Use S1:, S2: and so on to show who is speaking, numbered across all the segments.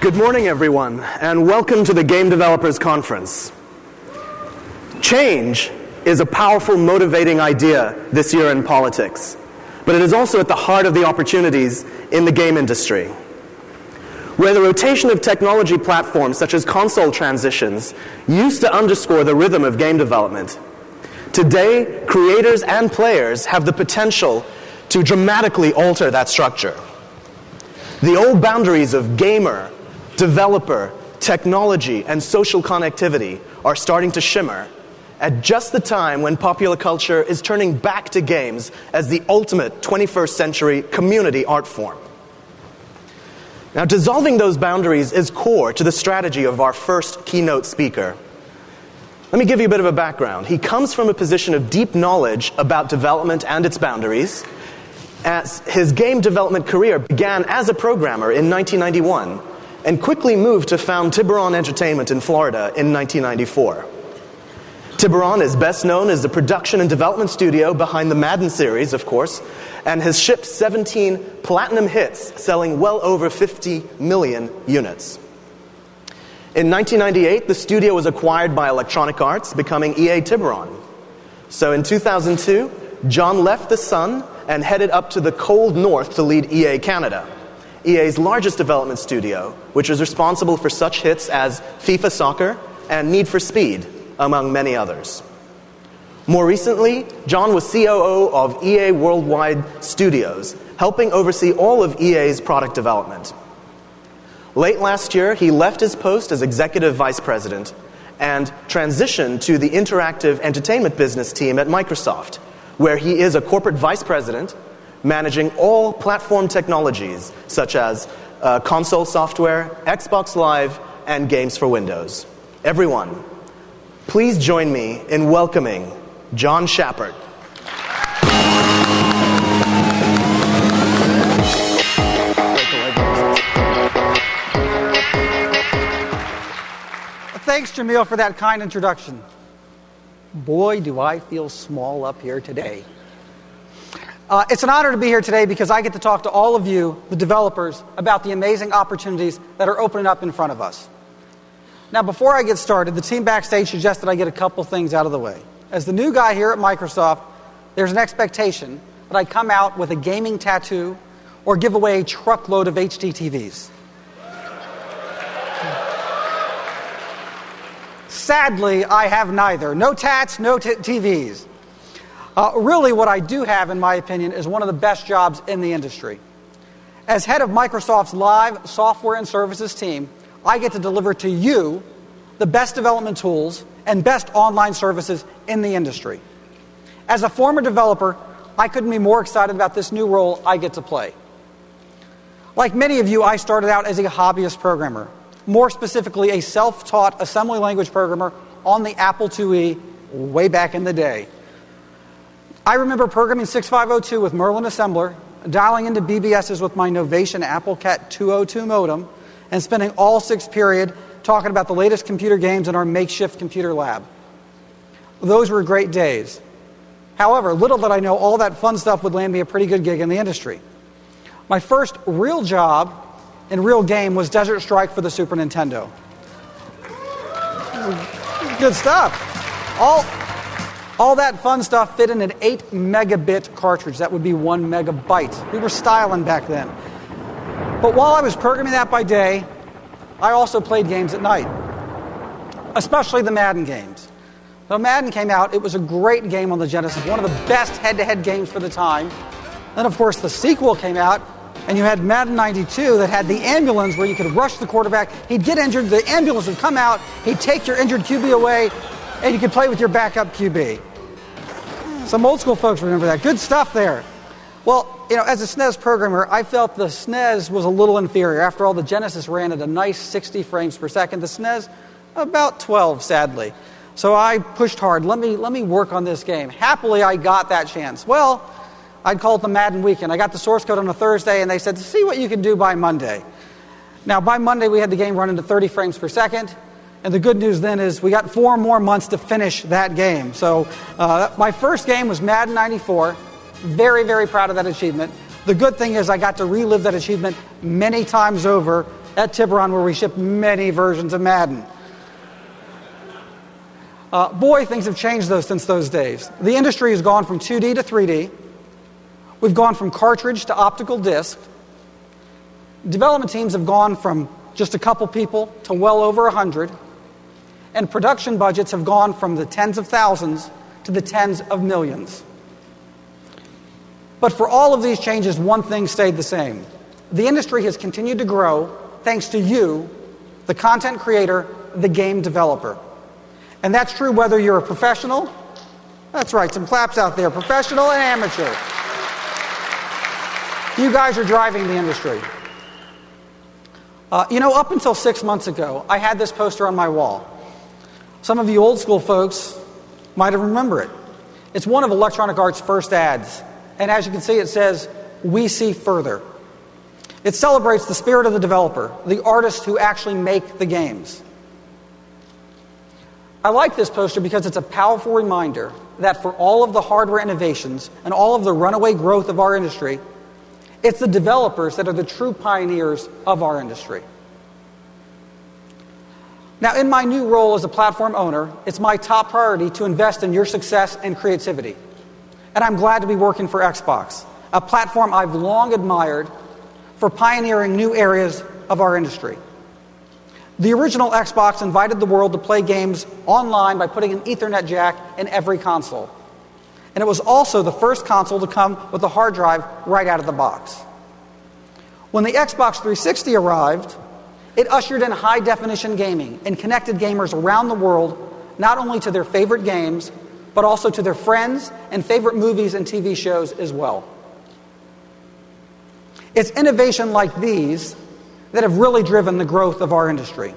S1: Good morning, everyone, and welcome to the Game Developers Conference. Change is a powerful, motivating idea this year in politics, but it is also at the heart of the opportunities in the game industry. Where the rotation of technology platforms such as console transitions used to underscore the rhythm of game development, today creators and players have the potential to dramatically alter that structure. The old boundaries of gamer, developer, technology, and social connectivity are starting to shimmer at just the time when popular culture is turning back to games as the ultimate 21st century community art form. Now, dissolving those boundaries is core to the strategy of our first keynote speaker. Let me give you a bit of a background. He comes from a position of deep knowledge about development and its boundaries, as his game development career began as a programmer in 1991 and quickly moved to found Tiburon Entertainment in Florida in 1994. Tiburon is best known as the production and development studio behind the Madden series, of course, and has shipped 17 platinum hits, selling well over 50 million units. In 1998, the studio was acquired by Electronic Arts, becoming EA Tiburon. So in 2002, John left the sun and headed up to the cold north to lead EA Canada, EA's largest development studio, which is responsible for such hits as FIFA Soccer and Need for Speed, among many others. More recently, John was COO of EA Worldwide Studios, helping oversee all of EA's product development. Late last year, he left his post as Executive Vice President and transitioned to the interactive entertainment business team at Microsoft, where he is a corporate vice president, managing all platform technologies such as console software, Xbox Live, and games for Windows. Everyone, please join me in welcoming John Shappert.
S2: Thanks, Jamil, for that kind introduction. Boy, do I feel small up here today. It's an honor to be here today because I get to talk to all of you, the developers, about the amazing opportunities that are opening up in front of us. Now, before I get started, the team backstage suggested I get a couple things out of the way. As the new guy here at Microsoft, there's an expectation that I come out with a gaming tattoo or give away a truckload of HD TVs. Sadly, I have neither. No tats, no TVs. Really, what I do have, in my opinion, is one of the best jobs in the industry. As head of Microsoft's live software and services team, I get to deliver to you the best development tools and best online services in the industry. As a former developer, I couldn't be more excited about this new role I get to play. Like many of you, I started out as a hobbyist programmer, more specifically a self-taught assembly language programmer on the Apple IIe way back in the day. I remember programming 6502 with Merlin Assembler, dialing into BBSs with my Novation AppleCat 202 modem, and spending all sixth period talking about the latest computer games in our makeshift computer lab. Those were great days. However, little did I know all that fun stuff would land me a pretty good gig in the industry. My first real job and real game was Desert Strike for the Super Nintendo. Good stuff. All that fun stuff fit in an 8 megabit cartridge. That would be 1 megabyte. We were styling back then. But while I was programming that by day, I also played games at night, especially the Madden games. When Madden came out, it was a great game on the Genesis, one of the best head-to-head games for the time. Then, of course, the sequel came out, and you had Madden 92 that had the ambulance where you could rush the quarterback. He'd get injured, the ambulance would come out, he'd take your injured QB away, and you could play with your backup QB. Some old school folks remember that. Good stuff there. Well, as a SNES programmer, I felt the SNES was a little inferior. After all, the Genesis ran at a nice 60 frames per second. The SNES, about 12, sadly. So I pushed hard. Let me work on this game. Happily, I got that chance. Well, I'd call it the Madden weekend. I got the source code on a Thursday, and they said, see what you can do by Monday. Now, by Monday, we had the game running to 30 frames per second. And the good news then is we got 4 more months to finish that game. So my first game was Madden 94. Very, very proud of that achievement. The good thing is I got to relive that achievement many times over at Tiburon, where we shipped many versions of Madden. Boy, things have changed since those days. The industry has gone from 2D to 3D. We've gone from cartridge to optical disc. Development teams have gone from just a couple people to well over 100. And production budgets have gone from the tens of thousands to the tens of millions. But for all of these changes, one thing stayed the same. The industry has continued to grow thanks to you, the content creator, the game developer. And that's true whether you're a professional, that's right, some claps out there, professional and amateur. You guys are driving the industry. Up until 6 months ago, I had this poster on my wall. Some of you old school folks might have remembered it. It's one of Electronic Arts' first ads. And as you can see, it says, "We see further." It celebrates the spirit of the developer, the artists who actually make the games. I like this poster because it's a powerful reminder that for all of the hardware innovations and all of the runaway growth of our industry, it's the developers that are the true pioneers of our industry. Now, in my new role as a platform owner, it's my top priority to invest in your success and creativity. And I'm glad to be working for Xbox, a platform I've long admired for pioneering new areas of our industry. The original Xbox invited the world to play games online by putting an Ethernet jack in every console. And it was also the first console to come with a hard drive right out of the box. When the Xbox 360 arrived, it ushered in high-definition gaming and connected gamers around the world not only to their favorite games, but also to their friends and favorite movies and TV shows as well. It's innovation like these that have really driven the growth of our industry.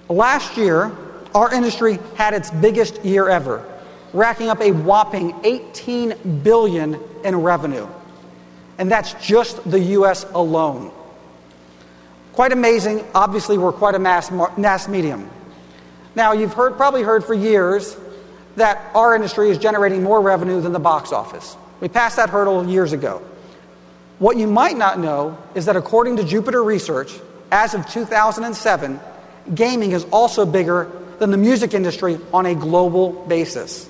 S2: Last year, our industry had its biggest year ever, racking up a whopping $18 billion in revenue. And that's just the U.S. alone. Quite amazing. Obviously, we're quite a mass medium. Now, you've probably heard for years that our industry is generating more revenue than the box office. We passed that hurdle years ago. What you might not know is that according to Jupiter Research, as of 2007, gaming is also bigger than the music industry on a global basis.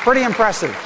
S2: Pretty impressive.